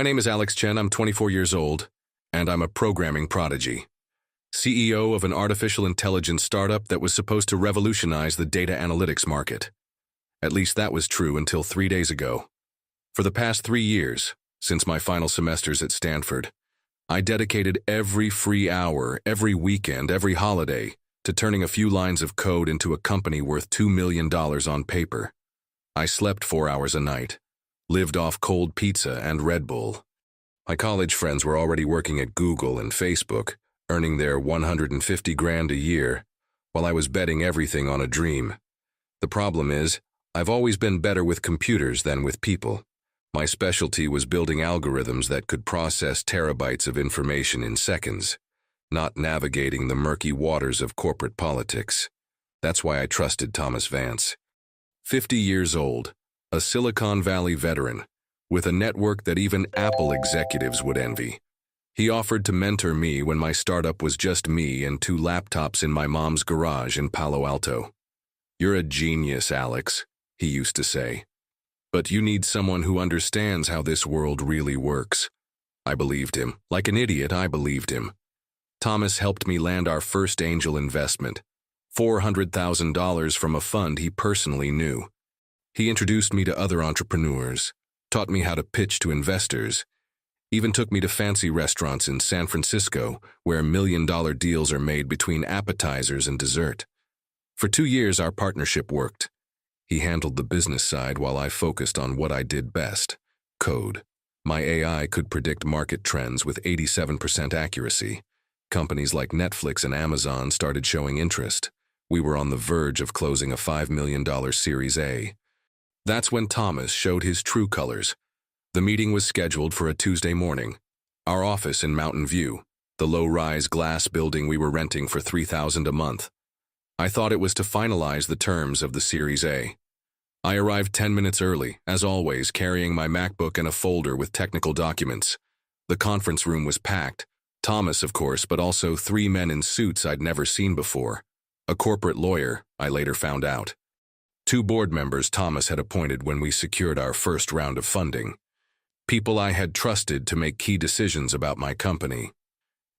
My name is Alex Chen, I'm 24 years old, and I'm a programming prodigy. CEO of an artificial intelligence startup that was supposed to revolutionize the data analytics market. At least that was true until 3 days ago. For the past 3 years, since my final semesters at Stanford, I dedicated every free hour, every weekend, every holiday to turning a few lines of code into a company worth $2 million on paper. I slept 4 hours a night, lived off cold pizza and Red Bull. My college friends were already working at Google and Facebook, earning their 150 grand a year, while I was betting everything on a dream. The problem is, I've always been better with computers than with people. My specialty was building algorithms that could process terabytes of information in seconds, not navigating the murky waters of corporate politics. That's why I trusted Thomas Vance. 50 years old, a Silicon Valley veteran, with a network that even Apple executives would envy. He offered to mentor me when my startup was just me and 2 laptops in my mom's garage in Palo Alto. "You're a genius, Alex," he used to say. "But you need someone who understands how this world really works." I believed him. Like an idiot, I believed him. Thomas helped me land our first angel investment, $400,000 from a fund he personally knew. He introduced me to other entrepreneurs, taught me how to pitch to investors, even took me to fancy restaurants in San Francisco where million-dollar deals are made between appetizers and dessert. For 2 years, our partnership worked. He handled the business side while I focused on what I did best, code. My AI could predict market trends with 87% accuracy. Companies like Netflix and Amazon started showing interest. We were on the verge of closing a $5 million Series A. That's when Thomas showed his true colors. The meeting was scheduled for a Tuesday morning. Our office in Mountain View, the low-rise glass building we were renting for $3,000 a month. I thought it was to finalize the terms of the Series A. I arrived 10 minutes early, as always, carrying my MacBook and a folder with technical documents. The conference room was packed. Thomas, of course, but also 3 men in suits I'd never seen before. A corporate lawyer, I later found out. 2 board members Thomas had appointed when we secured our first round of funding. People I had trusted to make key decisions about my company.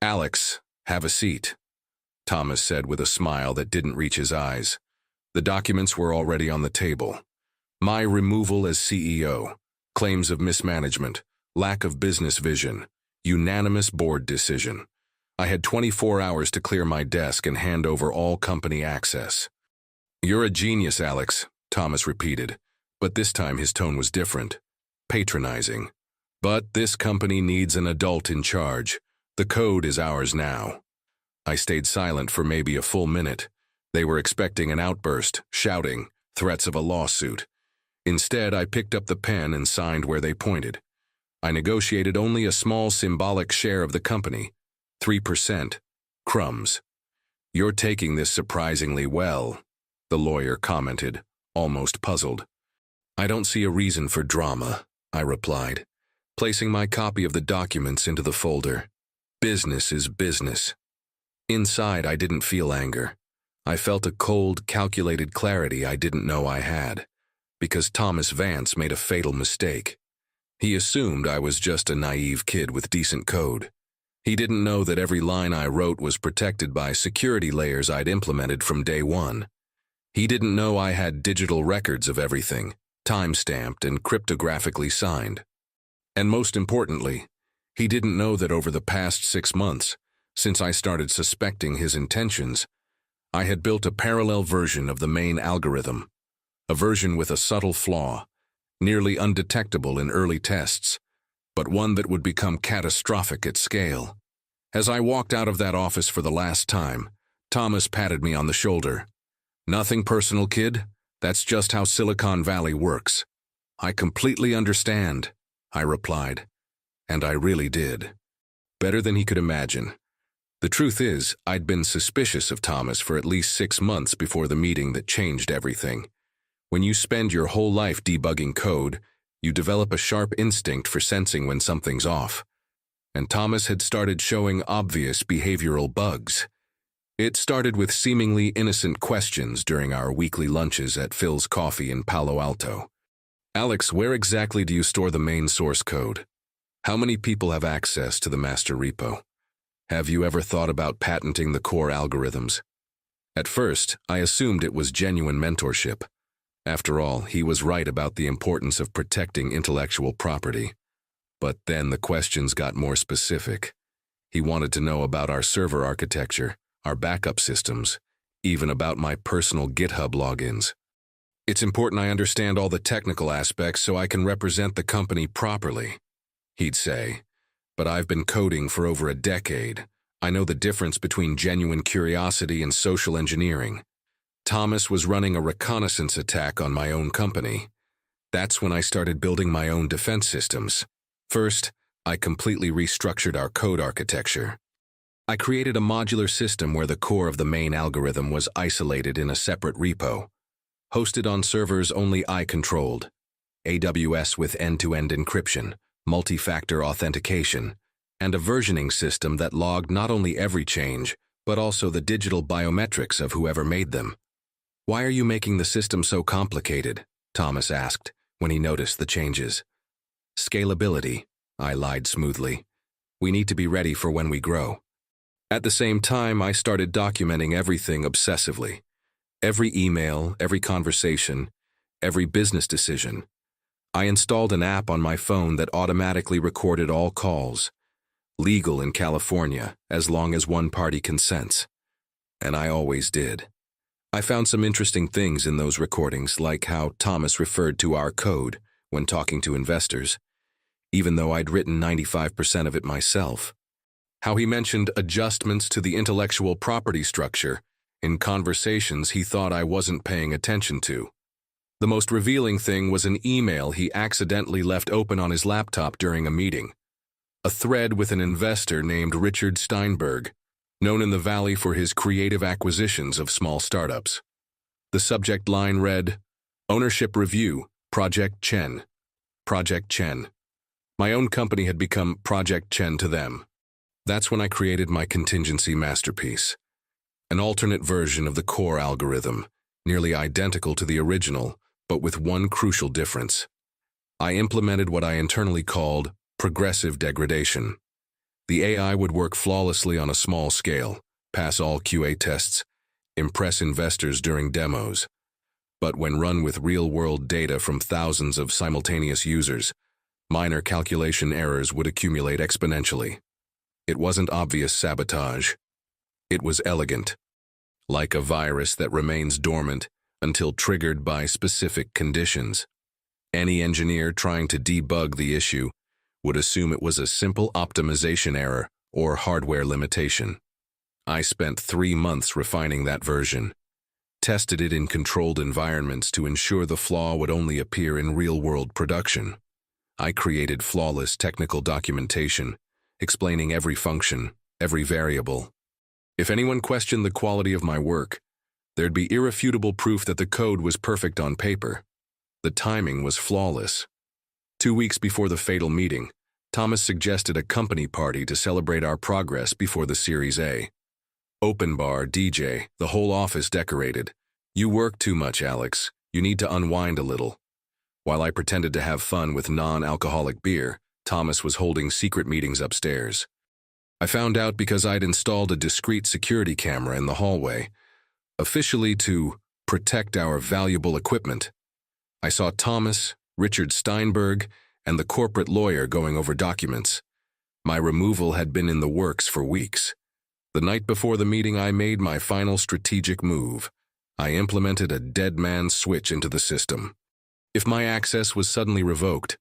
"Alex, have a seat," Thomas said with a smile that didn't reach his eyes. The documents were already on the table. My removal as CEO, claims of mismanagement, lack of business vision, unanimous board decision. I had 24 hours to clear my desk and hand over all company access. "You're a genius, Alex," Thomas repeated, but this time his tone was different, patronizing. "But this company needs an adult in charge. The code is ours now." I stayed silent for maybe a full minute. They were expecting an outburst, shouting, threats of a lawsuit. Instead, I picked up the pen and signed where they pointed. I negotiated only a small symbolic share of the company, 3%. Crumbs. "You're taking this surprisingly well," the lawyer commented, almost puzzled. "I don't see a reason for drama," I replied, placing my copy of the documents into the folder. Business is business. Inside, I didn't feel anger. I felt a cold, calculated clarity I didn't know I had, because Thomas Vance made a fatal mistake. He assumed I was just a naive kid with decent code. He didn't know that every line I wrote was protected by security layers I'd implemented from day one. He didn't know I had digital records of everything, time-stamped and cryptographically signed. And most importantly, he didn't know that over the past 6 months, since I started suspecting his intentions, I had built a parallel version of the main algorithm, a version with a subtle flaw, nearly undetectable in early tests, but one that would become catastrophic at scale. As I walked out of that office for the last time, Thomas patted me on the shoulder. "Nothing personal, kid. That's just how Silicon Valley works." "I completely understand," I replied, and I really did. Better than he could imagine. The truth is, I'd been suspicious of Thomas for at least 6 months before the meeting that changed everything. When you spend your whole life debugging code, you develop a sharp instinct for sensing when something's off. And Thomas had started showing obvious behavioral bugs. It started with seemingly innocent questions during our weekly lunches at Phil's Coffee in Palo Alto. "Alex, where exactly do you store the main source code?" How many people have access to the master repo? Have you ever thought about patenting the core algorithms? At first, I assumed it was genuine mentorship. After all, he was right about the importance of protecting intellectual property. But then the questions got more specific. He wanted to know about our server architecture, our backup systems, even about my personal GitHub logins. It's important I understand all the technical aspects so I can represent the company properly, he'd say. But I've been coding for over a decade. I know the difference between genuine curiosity and social engineering. Thomas was running a reconnaissance attack on my own company. That's when I started building my own defense systems. First, I completely restructured our code architecture. I created a modular system where the core of the main algorithm was isolated in a separate repo, hosted on servers only I controlled, AWS with end-to-end encryption, multi-factor authentication, and a versioning system that logged not only every change, but also the digital biometrics of whoever made them. "Why are you making the system so complicated?" Thomas asked when he noticed the changes. "Scalability," I lied smoothly. "We need to be ready for when we grow." At the same time, I started documenting everything obsessively. Every email, every conversation, every business decision. I installed an app on my phone that automatically recorded all calls. Legal in California, as long as one party consents. And I always did. I found some interesting things in those recordings, like how Thomas referred to our code when talking to investors, even though I'd written 95% of it myself. How he mentioned adjustments to the intellectual property structure in conversations he thought I wasn't paying attention to. The most revealing thing was an email he accidentally left open on his laptop during a meeting. A thread with an investor named Richard Steinberg, known in the Valley for his creative acquisitions of small startups. The subject line read, "Ownership Review, Project Chen." Project Chen. My own company had become Project Chen to them. That's when I created my contingency masterpiece. An alternate version of the core algorithm, nearly identical to the original, but with one crucial difference. I implemented what I internally called progressive degradation. The AI would work flawlessly on a small scale, pass all QA tests, impress investors during demos. But when run with real-world data from thousands of simultaneous users, minor calculation errors would accumulate exponentially. It wasn't obvious sabotage. It was elegant, like a virus that remains dormant until triggered by specific conditions. Any engineer trying to debug the issue would assume it was a simple optimization error or hardware limitation. I spent 3 months refining that version, tested it in controlled environments to ensure the flaw would only appear in real-world production. I created flawless technical documentation, explaining every function, every variable. If anyone questioned the quality of my work, there'd be irrefutable proof that the code was perfect on paper. The timing was flawless. 2 weeks before the fatal meeting, Thomas suggested a company party to celebrate our progress before the Series A. Open bar, DJ, the whole office decorated. "You work too much, Alex. You need to unwind a little." While I pretended to have fun with non-alcoholic beer, Thomas was holding secret meetings upstairs. I found out because I'd installed a discreet security camera in the hallway, officially to protect our valuable equipment. I saw Thomas, Richard Steinberg, and the corporate lawyer going over documents. My removal had been in the works for weeks. The night before the meeting, I made my final strategic move. I implemented a dead man switch into the system. If my access was suddenly revoked,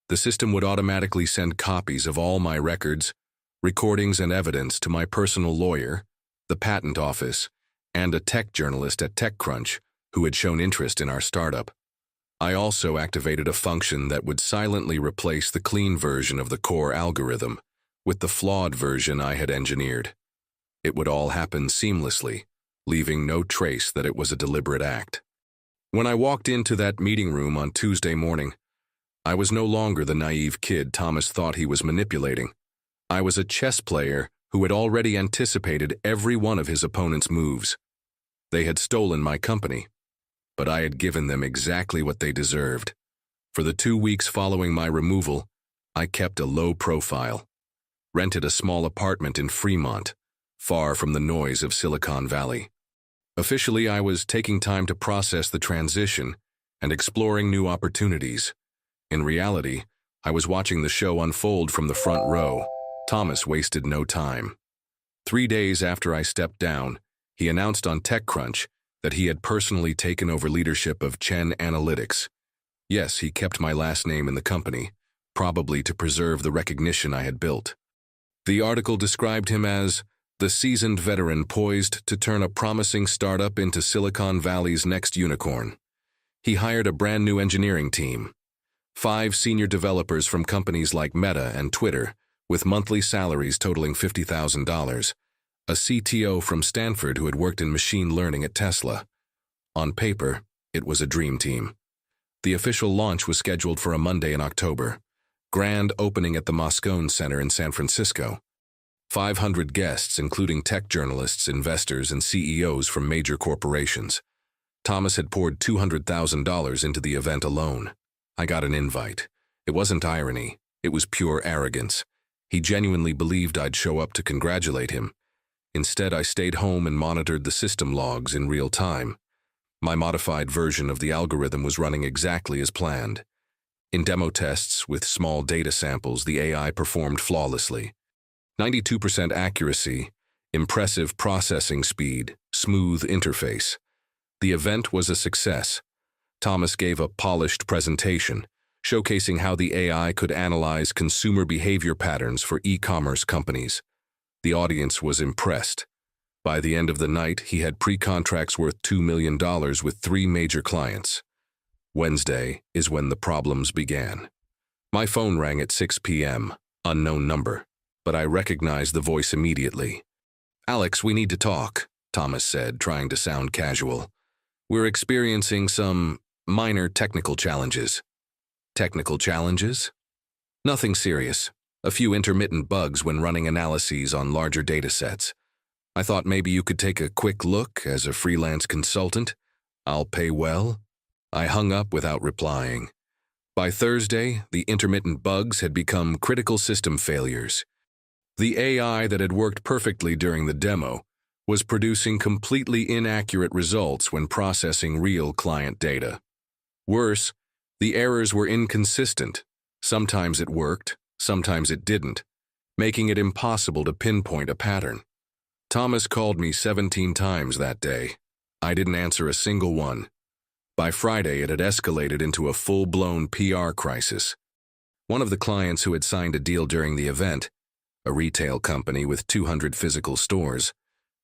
the system would automatically send copies of all my records, recordings, and evidence to my personal lawyer, the patent office, and a tech journalist at TechCrunch who had shown interest in our startup. I also activated a function that would silently replace the clean version of the core algorithm with the flawed version I had engineered. It would all happen seamlessly, leaving no trace that it was a deliberate act. When I walked into that meeting room on Tuesday morning, I was no longer the naive kid Thomas thought he was manipulating. I was a chess player who had already anticipated every one of his opponent's moves. They had stolen my company, but I had given them exactly what they deserved. For the 2 weeks following my removal, I kept a low profile, rented a small apartment in Fremont, far from the noise of Silicon Valley. Officially, I was taking time to process the transition and exploring new opportunities. In reality, I was watching the show unfold from the front row. Thomas wasted no time. 3 days after I stepped down, he announced on TechCrunch that he had personally taken over leadership of Chen Analytics. Yes, he kept my last name in the company, probably to preserve the recognition I had built. The article described him as the seasoned veteran poised to turn a promising startup into Silicon Valley's next unicorn. He hired a brand new engineering team, 5 senior developers from companies like Meta and Twitter, with monthly salaries totaling $50,000, a CTO from Stanford who had worked in machine learning at Tesla. On paper, it was a dream team. The official launch was scheduled for a Monday in October. Grand opening at the Moscone Center in San Francisco. 500 guests, including tech journalists, investors, and CEOs from major corporations. Thomas had poured $200,000 into the event alone. I got an invite. It wasn't irony. It was pure arrogance. He genuinely believed I'd show up to congratulate him. Instead, I stayed home and monitored the system logs in real time. My modified version of the algorithm was running exactly as planned. In demo tests with small data samples, the AI performed flawlessly. 92% accuracy, impressive processing speed, smooth interface. The event was a success. Thomas gave a polished presentation, showcasing how the AI could analyze consumer behavior patterns for e-commerce companies. The audience was impressed. By the end of the night, he had pre-contracts worth $2 million with 3 major clients. Wednesday is when the problems began. My phone rang at 6 p.m., unknown number, but I recognized the voice immediately. "Alex, we need to talk," Thomas said, trying to sound casual. "We're experiencing some minor technical challenges." "Technical challenges?" "Nothing serious. A few intermittent bugs when running analyses on larger data sets. I thought maybe you could take a quick look as a freelance consultant. I'll pay well." I hung up without replying. By Thursday, the intermittent bugs had become critical system failures. The AI that had worked perfectly during the demo was producing completely inaccurate results when processing real client data. Worse, the errors were inconsistent. Sometimes it worked, sometimes it didn't, making it impossible to pinpoint a pattern. Thomas called me 17 times that day. I didn't answer a single one. By Friday, it had escalated into a full-blown PR crisis. One of the clients who had signed a deal during the event, a retail company with 200 physical stores,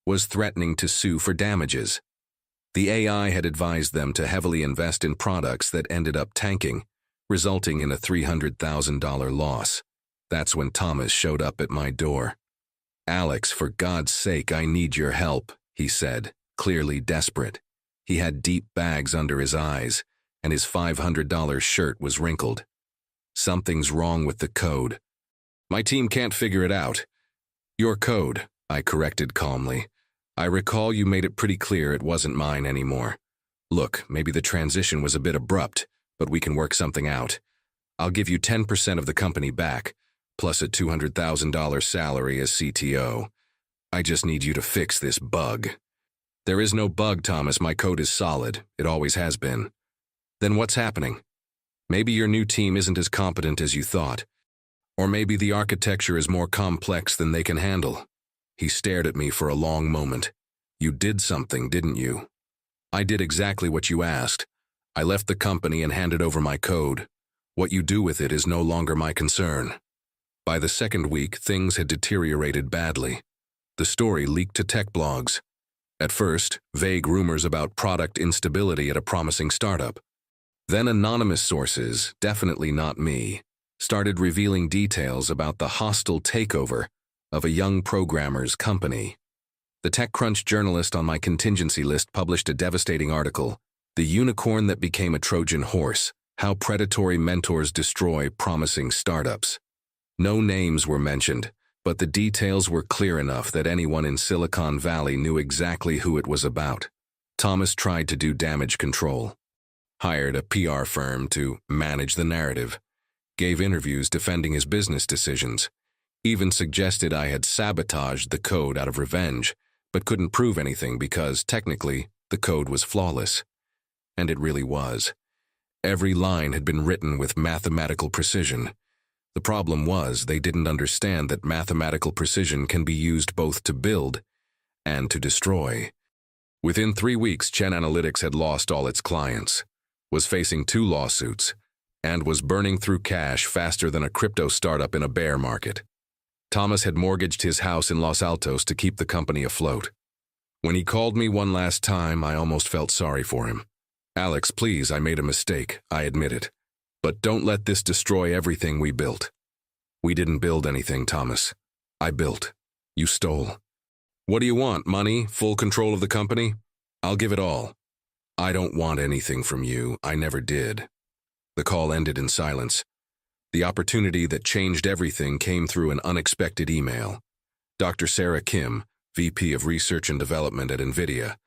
was threatening to sue for damages. The AI had advised them to heavily invest in products that ended up tanking, resulting in a $300,000 loss. That's when Thomas showed up at my door. "Alex, for God's sake, I need your help," he said, clearly desperate. He had deep bags under his eyes, and his $500 shirt was wrinkled. "Something's wrong with the code. My team can't figure it out." "Your code," I corrected calmly. "I recall you made it pretty clear it wasn't mine anymore. Look, maybe the transition was a bit abrupt, but we can work something out. I'll give you 10% of the company back, plus a $200,000 salary as CTO. I just need you to fix this bug." "There is no bug, Thomas. My code is solid. It always has been." "Then what's happening? Maybe your new team isn't as competent as you thought. Or maybe the architecture is more complex than they can handle." He stared at me for a long moment. "You did something, didn't you?" "I did exactly what you asked. I left the company and handed over my code. What you do with it is no longer my concern." By the second week, things had deteriorated badly. The story leaked to tech blogs. At first, vague rumors about product instability at a promising startup. Then anonymous sources, definitely not me, started revealing details about the hostile takeover of a young programmer's company. The TechCrunch journalist on my contingency list published a devastating article, "The Unicorn That Became a Trojan Horse: How Predatory Mentors Destroy Promising Startups." No names were mentioned, but the details were clear enough that anyone in Silicon Valley knew exactly who it was about. Thomas tried to do damage control. Hired a PR firm to manage the narrative. gave interviews defending his business decisions, even suggested I had sabotaged the code out of revenge, but couldn't prove anything because, technically, the code was flawless. And it really was. Every line had been written with mathematical precision. The problem was they didn't understand that mathematical precision can be used both to build and to destroy. Within 3 weeks, Chen Analytics had lost all its clients, was facing 2 lawsuits, and was burning through cash faster than a crypto startup in a bear market. Thomas had mortgaged his house in Los Altos to keep the company afloat. When he called me one last time, I almost felt sorry for him. "Alex, please, I made a mistake, I admit it. But don't let this destroy everything we built." "We didn't build anything, Thomas. I built. You stole." "What do you want, money? Full control of the company? I'll give it all." "I don't want anything from you. I never did." The call ended in silence. The opportunity that changed everything came through an unexpected email. Dr. Sarah Kim, VP of Research and Development at NVIDIA,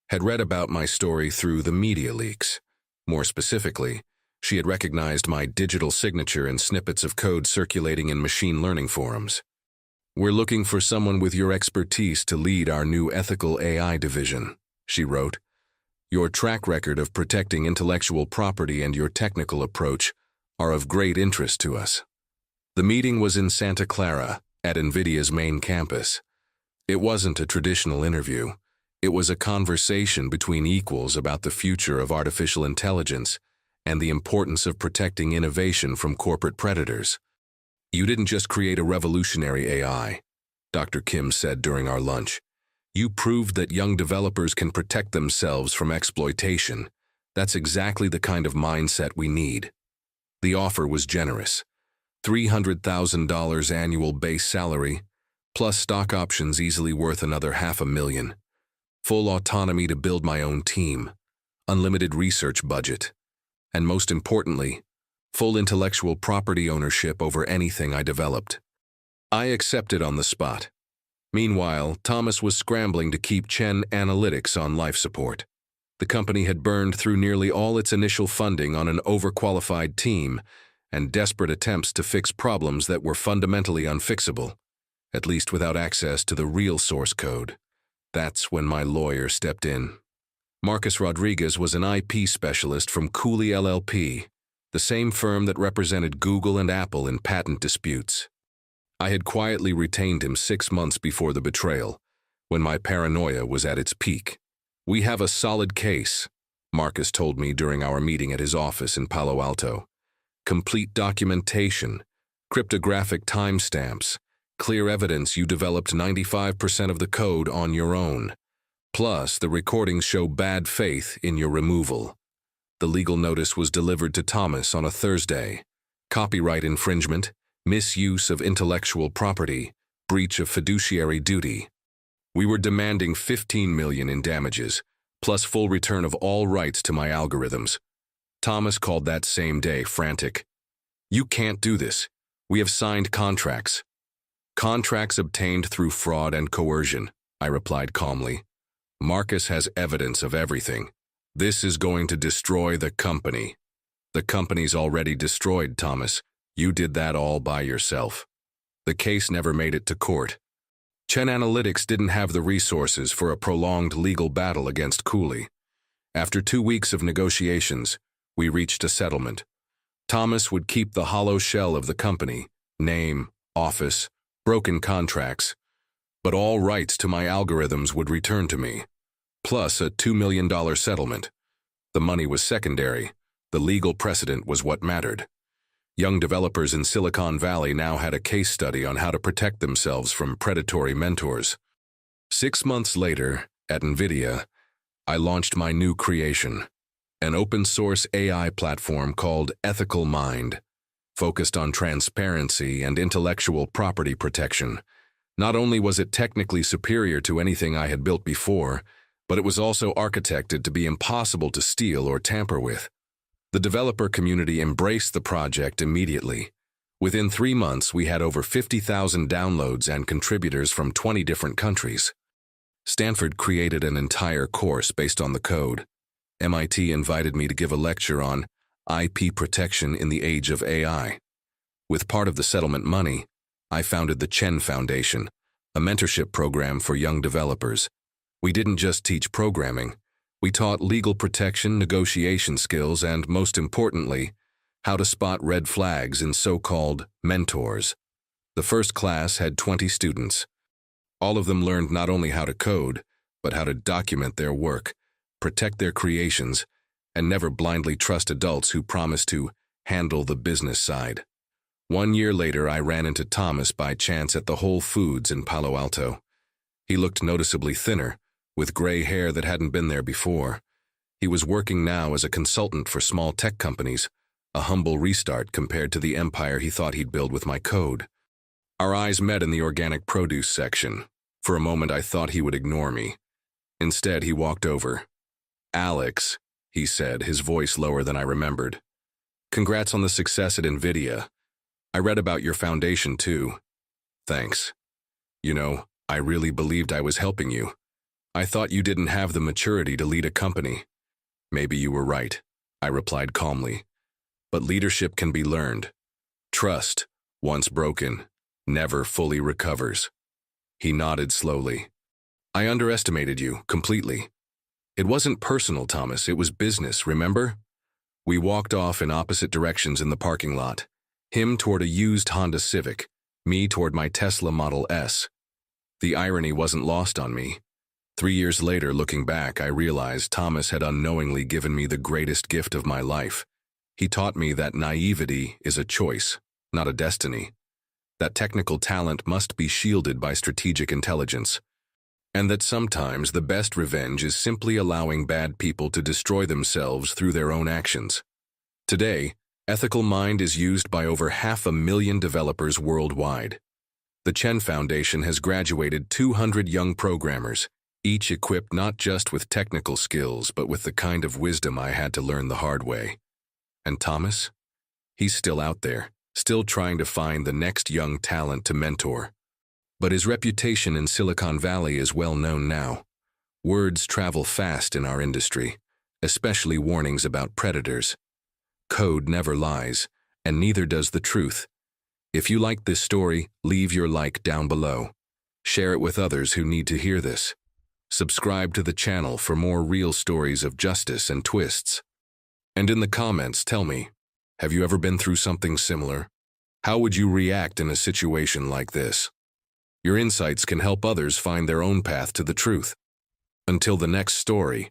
had read about my story through the media leaks. More specifically, she had recognized my digital signature in snippets of code circulating in machine learning forums. "We're looking for someone with your expertise to lead our new ethical AI division," she wrote. "Your track record of protecting intellectual property and your technical approach are of great interest to us." The meeting was in Santa Clara, at NVIDIA's main campus. It wasn't a traditional interview. It was a conversation between equals about the future of artificial intelligence and the importance of protecting innovation from corporate predators. "You didn't just create a revolutionary AI," Dr. Kim said during our lunch. "You proved that young developers can protect themselves from exploitation. That's exactly the kind of mindset we need." The offer was generous. $300,000 annual base salary, plus stock options easily worth another $500,000. Full autonomy to build my own team, unlimited research budget, and most importantly, full intellectual property ownership over anything I developed. I accepted on the spot. Meanwhile, Thomas was scrambling to keep Chen Analytics on life support. The company had burned through nearly all its initial funding on an overqualified team and desperate attempts to fix problems that were fundamentally unfixable, at least without access to the real source code. That's when my lawyer stepped in. Marcus Rodriguez was an IP specialist from Cooley LLP, the same firm that represented Google and Apple in patent disputes. I had quietly retained him 6 months before the betrayal, when my paranoia was at its peak. "We have a solid case," Marcus told me during our meeting at his office in Palo Alto. "Complete documentation, cryptographic timestamps, clear evidence you developed 95% of the code on your own. Plus, the recordings show bad faith in your removal." The legal notice was delivered to Thomas on a Thursday. Copyright infringement, misuse of intellectual property, breach of fiduciary duty. We were demanding $15 million in damages, plus full return of all rights to my algorithms. Thomas called that same day frantic. "You can't do this. We have signed contracts." "Contracts obtained through fraud and coercion," I replied calmly. "Marcus has evidence of everything. This is going to destroy the company." "The company's already destroyed, Thomas. You did that all by yourself." The case never made it to court. Chen Analytics didn't have the resources for a prolonged legal battle against Cooley. After 2 weeks of negotiations, we reached a settlement. Thomas would keep the hollow shell of the company, name, office, broken contracts, but all rights to my algorithms would return to me, plus a $2 million settlement. The money was secondary. The legal precedent was what mattered. Young developers in Silicon Valley now had a case study on how to protect themselves from predatory mentors. 6 months later, at NVIDIA, I launched my new creation, an open-source AI platform called Ethical Mind, focused on transparency and intellectual property protection. Not only was it technically superior to anything I had built before, but it was also architected to be impossible to steal or tamper with. The developer community embraced the project immediately. Within 3 months, we had over 50,000 downloads and contributors from 20 different countries. Stanford created an entire course based on the code. MIT invited me to give a lecture on IP protection in the age of AI. With part of the settlement money, I founded the Chen Foundation, a mentorship program for young developers. We didn't just teach programming. We taught legal protection, negotiation skills, and, most importantly, how to spot red flags in so-called mentors. The first class had 20 students. All of them learned not only how to code, but how to document their work, protect their creations, and never blindly trust adults who promise to handle the business side. 1 year later, I ran into Thomas by chance at the Whole Foods in Palo Alto. He looked noticeably thinner, with gray hair that hadn't been there before. He was working now as a consultant for small tech companies, a humble restart compared to the empire he thought he'd build with my code. Our eyes met in the organic produce section. For a moment, I thought he would ignore me. Instead, he walked over. "Alex," he said, his voice lower than I remembered. "Congrats on the success at NVIDIA. I read about your foundation, too." "Thanks. You know, I really believed I was helping you. I thought you didn't have the maturity to lead a company." "Maybe you were right," I replied calmly. "But leadership can be learned. Trust, once broken, never fully recovers." He nodded slowly. "I underestimated you, completely. It wasn't personal, Thomas, it was business, remember?" We walked off in opposite directions in the parking lot. Him toward a used Honda Civic, me toward my Tesla Model S. The irony wasn't lost on me. 3 years later, looking back, I realized Thomas had unknowingly given me the greatest gift of my life. He taught me that naivety is a choice, not a destiny. That technical talent must be shielded by strategic intelligence. And that sometimes the best revenge is simply allowing bad people to destroy themselves through their own actions. Today, Ethical Mind is used by over 500,000 developers worldwide. The Chen Foundation has graduated 200 young programmers, each equipped not just with technical skills, but with the kind of wisdom I had to learn the hard way. And Thomas? He's still out there, still trying to find the next young talent to mentor. But his reputation in Silicon Valley is well known now. Words travel fast in our industry, especially warnings about predators. Code never lies, and neither does the truth. If you like this story, leave your like down below. Share it with others who need to hear this. Subscribe to the channel for more real stories of justice and twists. And in the comments, tell me, have you ever been through something similar? How would you react in a situation like this? Your insights can help others find their own path to the truth. Until the next story,